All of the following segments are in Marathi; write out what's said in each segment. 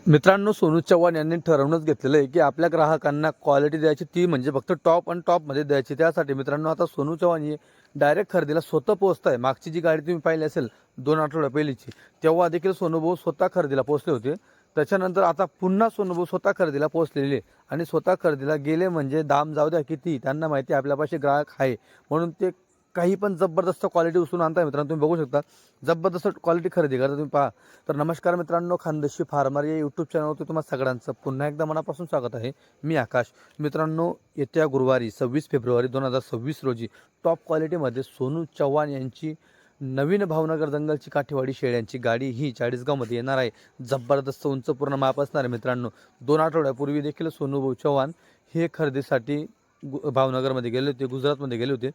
मित्रांनो, सोनू चव्हाण यांनी ठरवूनच घेतलेलं आहे की आपल्या ग्राहकांना क्वालिटी द्यायची, ती म्हणजे फक्त टॉप आणि टॉपमध्ये द्यायची. त्यासाठी मित्रांनो, आता सोनू चव्हाण हे डायरेक्ट खरेदीला स्वतः पोहोचत आहे. मागची जी गाडी तुम्ही पाहिली असेल 2 आठवड्या पहिलीची, तेव्हा देखील सोनूभाऊ स्वतः खरेदीला पोहोचले होते. त्याच्यानंतर आता पुन्हा सोनूभाऊ स्वतः खरेदीला पोहोचलेले आहे आणि स्वतः खरेदीला गेले म्हणजे दाम जाऊ द्या किती, त्यांना माहिती आपल्यापाशी ग्राहक आहे म्हणून ते काही पण जबरदस्त क्वालिटी उचलून आणताय. मित्रांनो, तुम्ही बघू शकता जबरदस्त क्वालिटी खरेदी करता. तुम्ही पहा. तर नमस्कार मित्रांनो, खानदेशी फार्मर या यूट्यूब चॅनलवरती तुम्हाला सगळ्यांचं पुन्हा एकदा मनापासून स्वागत आहे. मी आकाश. मित्रांनो, येत्या गुरुवारी 26 फेब्रुवारी 2026 रोजी टॉप क्वालिटीमध्ये सोनू चव्हाण यांची नवीन भावनगर जंगलची काठीवाडी शेळ्यांची गाडी ही चाळीसगावमध्ये येणार आहे. जबरदस्त उंच पूर्ण माप असणार आहे. मित्रांनो, 2 आठवड्यापूर्वी देखील सोनूभाऊ चव्हाण हे खरेदीसाठी भावनगरमध्ये गेले होते, गुजरातमध्ये गेले होते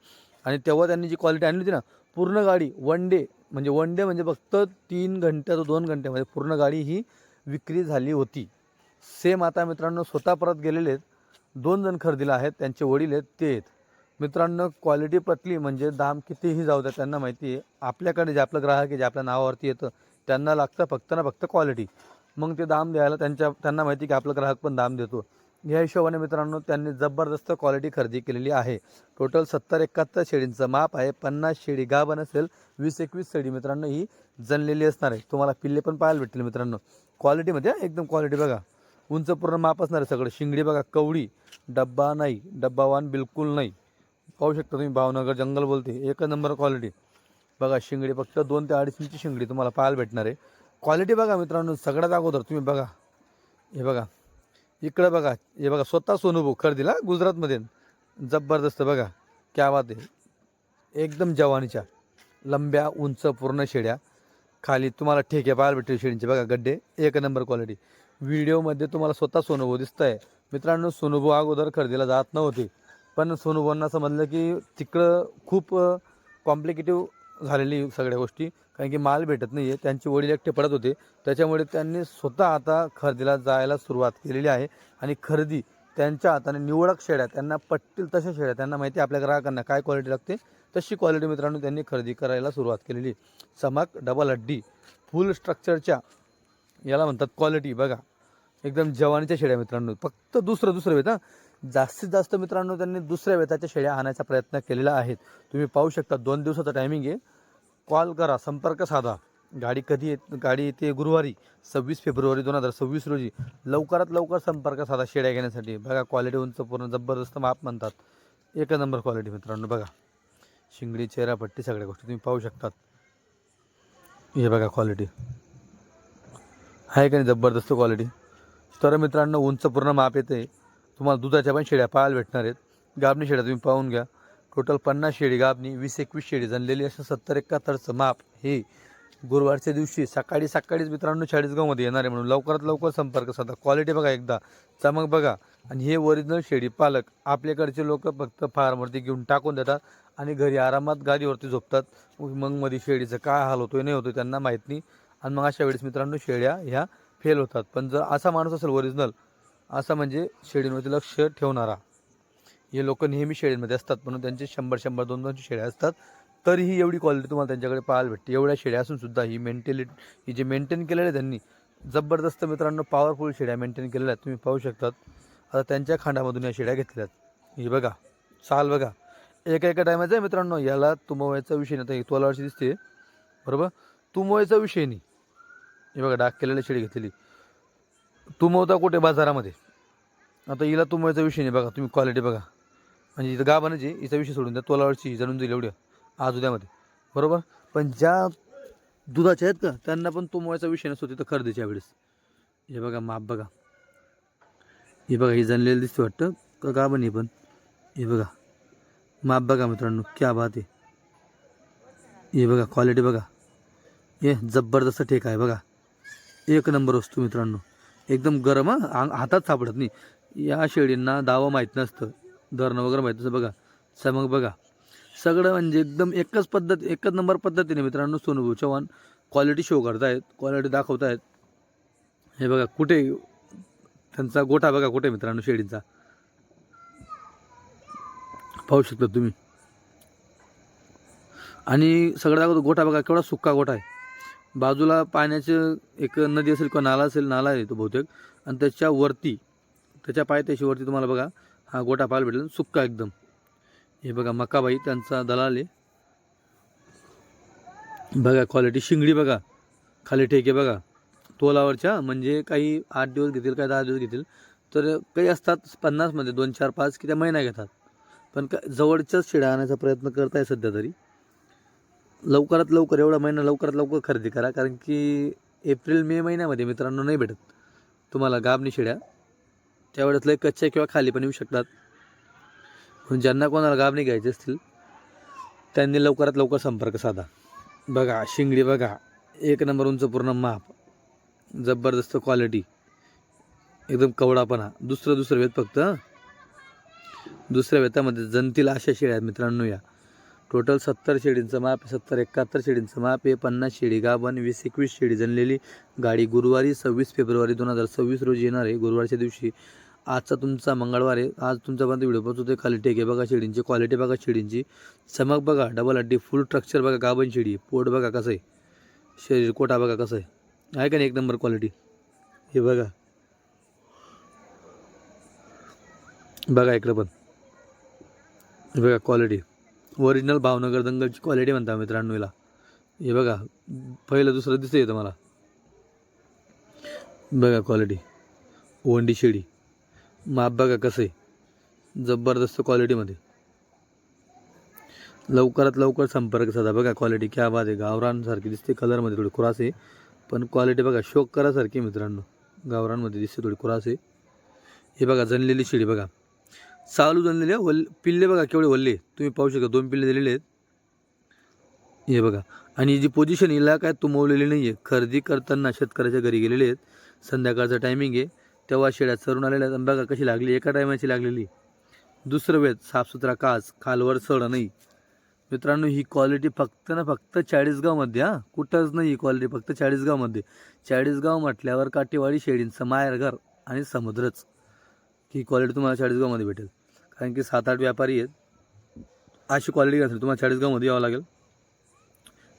आणि तेव्हा त्यांनी जी क्वालिटी आणली होती ना, पूर्ण गाडी वन डे म्हणजे फक्त 3 घंटे 2 घंट्यामध्ये पूर्ण गाडी ही विक्री झाली होती. सेम आता मित्रांनो स्वतः परत गेलेले आहेत. 2 जण खरेदीला आहेत, त्यांचे वडील आहेत, ते आहेत. मित्रांनो, क्वालिटी पटली म्हणजे दाम कितीही जाऊ द्या, त्यांना माहिती आहे आपल्याकडे जे आपलं ग्राहक आहे, जे आपल्या नावावरती येतं, त्यांना लागतं फक्त ना फक्त क्वालिटी. मग ते दाम द्यायला त्यांना माहिती की आपला ग्राहक पण दाम देतो. या हिशोबाने मित्रांनो त्यांनी जबरदस्त क्वालिटी खरेदी केलेली आहे. टोटल 70-71 शेळींचं माप आहे. 50 शेळी गाभण असेल, 20-21 शेळी मित्रांनो ही जनलेली असणार आहे. तुम्हाला पिल्ले पण पाहायला भेटतील मित्रांनो क्वालिटीमध्ये. एकदम क्वालिटी बघा, उंच पूर्ण माप असणार आहे सगळं. शिंगडी बघा, कवडी, डब्बा नाही, डब्बावान बिलकुल नाही. पाहू शकता तुम्ही, भावनगर जंगल बोलते, एक नंबर क्वालिटी बघा. शिंगडी फक्त 2 ते 2.5 इंची शिंगडी तुम्हाला पाहायला भेटणार आहे. क्वालिटी बघा मित्रांनो. सगळ्यात अगोदर तुम्ही बघा, हे बघा इकडं बघा, हे बघा स्वतः सोनूभाऊ खरेदीला गुजरातमध्ये. जबरदस्त बघा, क्या बात आहे. एकदम जवानीच्या लंब्या उंच पूर्ण शेड्या, खाली तुम्हाला ठेके पाहायला भेटतील शेळींचे बघा, गड्डे, एक नंबर क्वालिटी. व्हिडिओमध्ये तुम्हाला स्वतः सोनूभाऊ दिसत आहे. मित्रांनो, सोनूभाऊ अगोदर खरेदीला जात नव्हते, पण सोनूभाऊंना समजलं की तिकडं खूप कॉम्प्लिकेटिव्ह झालेली सगळ्या गोष्टी, कारण की माल भेटत नाही आहे. त्यांचे वडील एकटे पडत होते, त्याच्यामुळे त्यांनी स्वतः आता खरेदीला जायला सुरुवात केलेली आहे. आणि खरेदी त्यांच्या हाताने निवडक शेळ्या, त्यांना पटतील तशा शेळ्या, त्यांना माहिती आपल्या ग्राहकांना काय क्वालिटी लागते तशी क्वालिटी मित्रांनो त्यांनी खरेदी करायला सुरुवात केलेली. चमक, डबल हड्डी, फुल स्ट्रक्चरच्या याला म्हणतात क्वालिटी बघा. एकदम जवानीच्या शेळ्या मित्रांनो. फक्त दुसरं वेत जास्तीत जास्त मित्रांनो त्यांनी दुसऱ्या वेताच्या शेळ्या आणायचा प्रयत्न केलेला आहे. तुम्ही पाहू शकता. 2 दिवसाचा टायमिंग आहे. कॉल करा, संपर्क साधा. गाडी येते गुरुवारी 26 फेब्रुवारी 2026 रोजी. लवकरात लवकर संपर्क साधा शेळ्या घेण्यासाठी. बघा, क्वालिटी उंच पूर्ण जबरदस्त माप म्हणतात, एक नंबर क्वालिटी मित्रांनो. बघा, शिंगडी, चेहरापट्टी, सगळ्या गोष्टी तुम्ही पाहू शकतात. हे बघा क्वालिटी आहे का नाही, जबरदस्त क्वालिटी. तर मित्रांनो, उंच पूर्ण माप येते. तुम्हाला दुधाच्या पण शेळ्या पाहायला भेटणार आहेत. गाबणी शेळ्या तुम्ही पाहून घ्या. टोटल 50 शेळी गाबणी, 20-21 शेळी जनलेली, असं 70-71चं माप हे गुरुवारच्या दिवशी सकाळीच मित्रांनो चाळीसगावमध्ये येणार आहे. म्हणून लवकरात लवकर संपर्क साधा. क्वालिटी बघा एकदा, चमक बघा. आणि हे ओरिजिनल शेळी पालक. आपल्याकडचे लोक फक्त फार्मवरती घेऊन टाकून देतात आणि घरी आरामात गादीवरती झोपतात. मग मध्ये शेळीचं काय हाल होतोय नाही होतोय त्यांना माहीत नाही. आणि मग अशा वेळेस मित्रांनो शेळ्या ह्या फेल होतात. पण जर असा माणूस असेल ओरिजिनल, असा म्हणजे शेळींवरती लक्ष ठेवणारा, हे लोक नेहमी शेळींमध्ये असतात म्हणून त्यांचे 100-100, 200 शेळ्या असतात, तरीही एवढी क्वालिटी तुम्हाला त्यांच्याकडे पाहायला भेटते. एवढ्या शेळ्या असून सुद्धा ही ही जे मेंटेन केलेलं आहे त्यांनी, जबरदस्त मित्रांनो पॉवरफुल शेळ्या मेंटेन केलेल्या आहेत. तुम्ही पाहू शकतात. आता त्यांच्या खांडामधून या शेळ्या घेतल्यात. ही बघा, चाल बघा, एका टायमाचं आहे मित्रांनो. याला तुंबवायचा विषय नाही. आता तोलावरची दिसते बरोबर, तुंबवायचा विषय नाही. हे बघा, डाग केलेली शेळी घेतलेली. तुंबवता कुठे? बाजारामध्ये. आता हिला तुंबवायचा विषय नाही. बघा तुम्ही क्वालिटी बघा. म्हणजे इथं गाभानाची हिचा विषय सोडून द्या, तोलावरची जणून जाईल एवढ्या आज उद्यामध्ये बरोबर. पण ज्या दुधाच्या आहेत का त्यांना पण तुंबवायचा विषय नसतो तिथं खरेदीच्या वेळेस. हे बघा माप बघा. हे बघा, ही जनलेली दिसते वाटतं का गाभण ही पण. हे बघा माप बघा मित्रांनो, क्या बात आहे. हे बघा क्वालिटी बघा. हे जबरदस्त ठेक आहे बघा. एक नंबर वस्तू मित्रांनो. एकदम गरम, हातात सापडत नाही. या शेळींना दावं माहीत नसतं, धरणं वगैरे माहीत नसतं. बघा चमक बघा, सगळं म्हणजे एकदम एकच नंबर पद्धतीने मित्रांनो सोनूभाऊ चव्हाण क्वालिटी शो करतायत, क्वालिटी दाखवतायत. हे बघा कुठे त्यांचा गोठा बघा, कुठे मित्रांनो शेळींचा पाहू शकता तुम्ही. आणि सगळ्यात अगोदर गोठा बघा, केवढा सुक्का गोठा आहे. बाजूला पाण्याचं एक नदी असेल किंवा नाला असेल, नाला आहे तो बहुतेक, आणि त्याच्यावरती त्याच्या पायथ्याशीवरती तुम्हाला बघा हा गोटा पाहायला भेटेल, सुक्का एकदम. हे बघा मकाबाई त्यांचा दलाल आहे. बघा क्वालिटी, शिंगडी बघा, खाली ठेके बघा तोलावरच्या, म्हणजे काही 8 दिवस घेतील, काही 10 दिवस घेतील. तर काही असतात 50मध्ये 2, 4, 5 की त्या महिना घेतात. पण जवळच्याच शेळ्या आणायचा प्रयत्न करताय सध्या तरी. लवकरात लवकर, एवढा महिना लवकरात लवकर खरेदी करा, कारण की एप्रिल मे महिन्यामध्ये मित्रांनो नाही भेटत तुम्हाला गाभणी शेळ्या. त्यावेळेस लय कच्च्या किंवा खाली पण येऊ शकतात. पण ज्यांना कोणाला गाभणी घ्यायची असतील त्यांनी लवकरात लवकर संपर्क साधा. बघा शिंगडी बघा, एक नंबर उंच, पूर्ण माप, जबरदस्त क्वालिटी, एकदम कवडापणा. दुसरं वेत फक्त, दुसऱ्या वेतामध्ये जनतील अशा शेळ्या आहेत मित्रांनो. या टोटल 70 शेळींचं माप आहे, 70-71 शेळींचं माप आहे. 50 शेळी गाभण, 20-21 शेळी जनलेली. गाडी गुरुवारी 26 फेब्रुवारी 2026 रोजी येणार आहे, गुरुवारच्या दिवशी. आजचा तुमचा मंगळवार आहे, आज तुमच्यापर्यंत व्हिडिओ पोहोचवतोय. खाली टेके बघा शेळींची, क्वालिटी बघा शेळींची, चमक बघा, डबल हड्डी, फुल स्ट्रक्चर बघा गाभण शेळी. पोट बघा कसं आहे, शरीर कोटा बघा कसं आहे का नाही, एक नंबर क्वालिटी. हे बघा, बघा इकडं पण, हे बघा क्वालिटी, ओरिजिनल भावनगर दंगलची क्वालिटी म्हणता मित्रांनो याला. हे बघा पहिलं दुसरं दिसतं येतं मला. बघा क्वालिटी, ओंडी शेळी, माप बघा कसं आहे, जबरदस्त क्वालिटीमध्ये. लवकरात लवकर संपर्क साधा. बघा क्वालिटी क्या बात आहे, गावरानसारखी दिसते, कलरमध्ये थोडी खुरास आहे, पण क्वालिटी बघा शोक करासारखी मित्रांनो. गावरानमध्ये दिसते, थोडी खुरास आहे. हे बघा जनलेली शेळी बघा, चालू जनलेली आहे. पिल्ले बघा केवढे वल्ले, तुम्ही पाहू शकता, 2 पिल्ले दिलेले आहेत. हे बघा, आणि जी पोझिशन हिला काय तुंबवलेली नाही आहे. खरेदी करताना शेतकऱ्याच्या घरी गेलेले आहेत, संध्याकाळचं टायमिंग आहे, तेव्हा शेळ्या चरून आलेल्या आहेत. बघा कशी लागली, एका टायमाची लागलेली. दुसरं वेळ साफसुथरा काच, खालवर सड नाही मित्रांनो. ही क्वालिटी फक्त ना फक्त 40गावमध्ये, हां कुठंच नाही. ही क्वालिटी फक्त 40गावमध्ये. 40गाव म्हटल्यावर काटेवाडी शेळींचं माहेरघर आणि समुद्रच. ही क्वालिटी तुम्हाला 40गावमध्ये भेटेल, कारण की 7-8 व्यापारी आहेत. अशी क्वालिटी असेल तुम्हाला 40गावमध्ये यावं लागेल.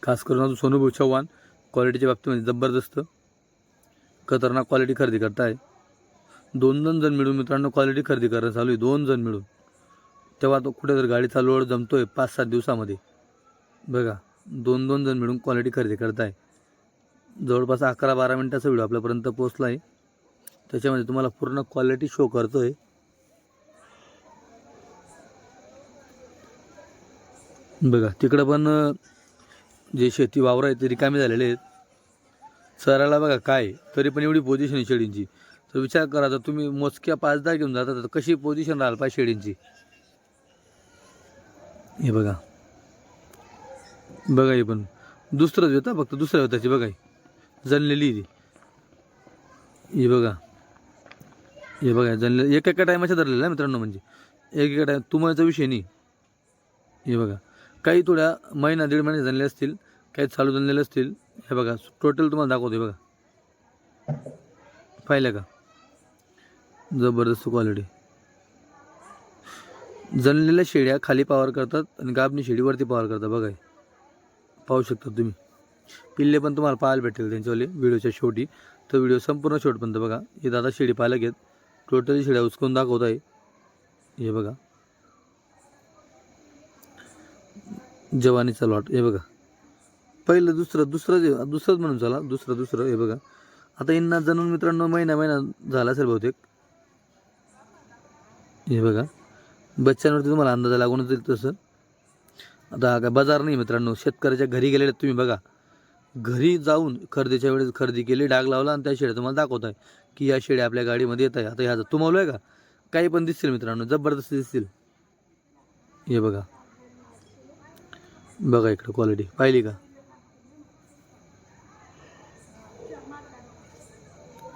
खास करून अजून सोनूभाऊ चव्हाण क्वालिटीच्या बाबतीमध्ये जबरदस्त खतरनाक क्वालिटी खरेदी करताय. 2 जण मिळून मित्रांनो क्वालिटी खरेदी करणं चालू आहे, 2 जण मिळून. तेव्हा तो कुठेतरी गाडीचा लोड जमतोय 5-7 दिवसामध्ये. बघा 2 जण मिळून क्वालिटी खरेदी करताय. जवळपास 11-12 मिनिटाचा व्हिडिओ आपल्यापर्यंत पोहोचला आहे, त्याच्यामध्ये तुम्हाला पूर्ण क्वालिटी शो करतोय. बघा तिकडं पण जे शेती वावर आहेत ते रिकामे झालेले आहेत. चरायला बघा काय, तरी पण एवढी पोझिशन आहे शेळींची. तर विचार करा, तर तुम्ही मोजक्या 5-10 घेऊन जाता तर कशी पोझिशन राहायला पाहिजे शेळींची. हे बघा, बघा हे पण दुसरंच होता, फक्त दुसऱ्या होताची बघा जनलेली ती. हे बघा, हे बघा जनले एका टायमाच्या धरलेलं आहे मित्रांनो, म्हणजे एका टाईम तुम्हाचा विषय नाही. हे बघा, काही थोड्या महिना 1.5 महिने जनले असतील, काही चालू जनलेले असतील. हे बघा टोटल तुम्हाला दाखवते बघा, पाहिलं का, जबरदस्त क्वालिटी. जनलेल्या शेळ्या खाली पावर करतात आणि गाभणी शेळीवरती पावर करतात. बघा पाहू शकता तुम्ही. पिल्ले पण तुम्हाला पाहायला भेटेल त्यांच्यावाले व्हिडिओच्या शेवटी. तर व्हिडिओ संपूर्ण शेवटपर्यंत बघा. हे दादा शेळी पाहायला घेत टोटली शेळ्या उचकून दाखवत आहे. हे बघा जवानीचा लॉट. हे बघा पहिलं दुसरंच म्हणून चला, दुसरं. हे बघा आता यांना जणून मित्रांनो महिना झाला असेल बहुतेक. हे बघा बच्चांवरती तुम्हाला अंदाज लागूनच येईल तसं. आता काय बाजार नाही मित्रांनो, शेतकऱ्याच्या घरी गेलेले तुम्ही बघा. घरी जाऊन खरेदीच्या वेळेस खरेदी केली, डाग लावला आणि त्या शेळ्या तुम्हाला दाखवत आहे की या शेळ्या आपल्या गाडीमध्ये येत आहे. आता ह्या तुम्हाला आहे का काही पण दिसतील मित्रांनो, जबरदस्त दिसतील. हे बघा, बघा इकडं क्वालिटी पाहिली का,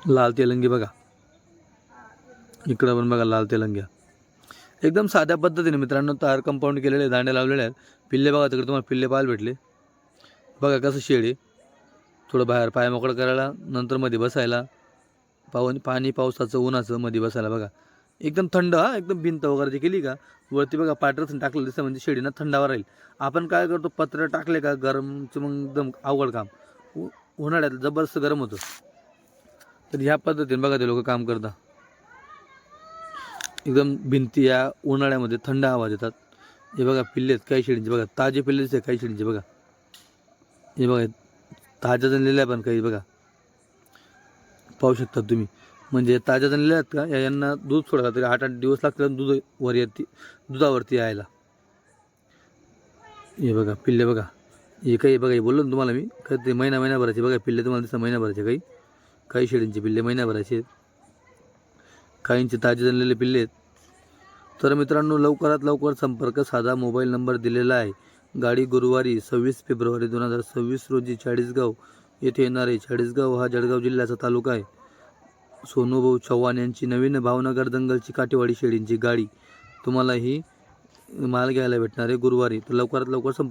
लाल तेलंगी बघा. इकडं पण बघा लाल तेलंग्या, एकदम साध्या पद्धतीने मित्रांनो. तार कंपाऊंड केलेले, दांड्या लावलेल्या आहेत. पिल्ले बघा तिकडे तुम्हाला पिल्ले पाहायला भेटले. बघा कसं शेळी, थोडं बाहेर पाय मोकळं करायला, नंतर मध्ये बसायला, पाणी पावसाचं उन्हाचं मध्ये बसायला. बघा एकदम थंड, हा एकदम भिंत वगैरे जी केली का वरती बघा पायटरच टाकलं दिसतं, म्हणजे शेळीनं थंडावर राहील. आपण काय करतो, पत्र टाकले का गरमचं मग एकदम अवघड काम. उन्हाळ्यात जबरदस्त गरम होतं. तर ह्या पद्धतीने बघा ते लोक काम करतात. एकदम भिंती या उन्हाळ्यामध्ये थंड हवा देतात. हे बघा पिल्ले आहेत काही शेळींचे, बघा ताजे पिल्ले दिसते काही शेळींचे, बघा हे बघा ताज्या जनलेल्या पण काही बघा पाहू शकता तुम्ही. म्हणजे ताज्या जनलेल्या आहेत का यांना दूध सोडायला तरी 8-8 दिवस लागतात दूध वर येते दुधावरती यायला. हे बघा पिल्ले बघा, हे काही बघा हे बोललो ना तुम्हाला मी काही ते महिनाभराचे बघा पिल्ले तुम्हाला दिसतात महिनाभराचे. काही शेळींचे पिल्ले महिनाभराचे आहेत, काहींचे ताजे जनलेले पिल्ले आहेत. तर मित्रांनो लवकरात लवकर संपर्क साधा. मोबाईल नंबर दिलेला आहे. गाडी गुरुवारी 26 फेब्रुवारी 2026 रोजी चाळीसगाव येथे येणार आहे. चाळीसगाव हा जळगाव जिल्ह्याचा तालुका आहे. सोनूभाऊ चव्हाण यांची नवीन भावनगर दंगलची काटेवाडी शेळींची गाडी तुम्हाला ही माल घ्यायला भेटणार आहे गुरुवारी. तर लवकरात लवकर संपर्क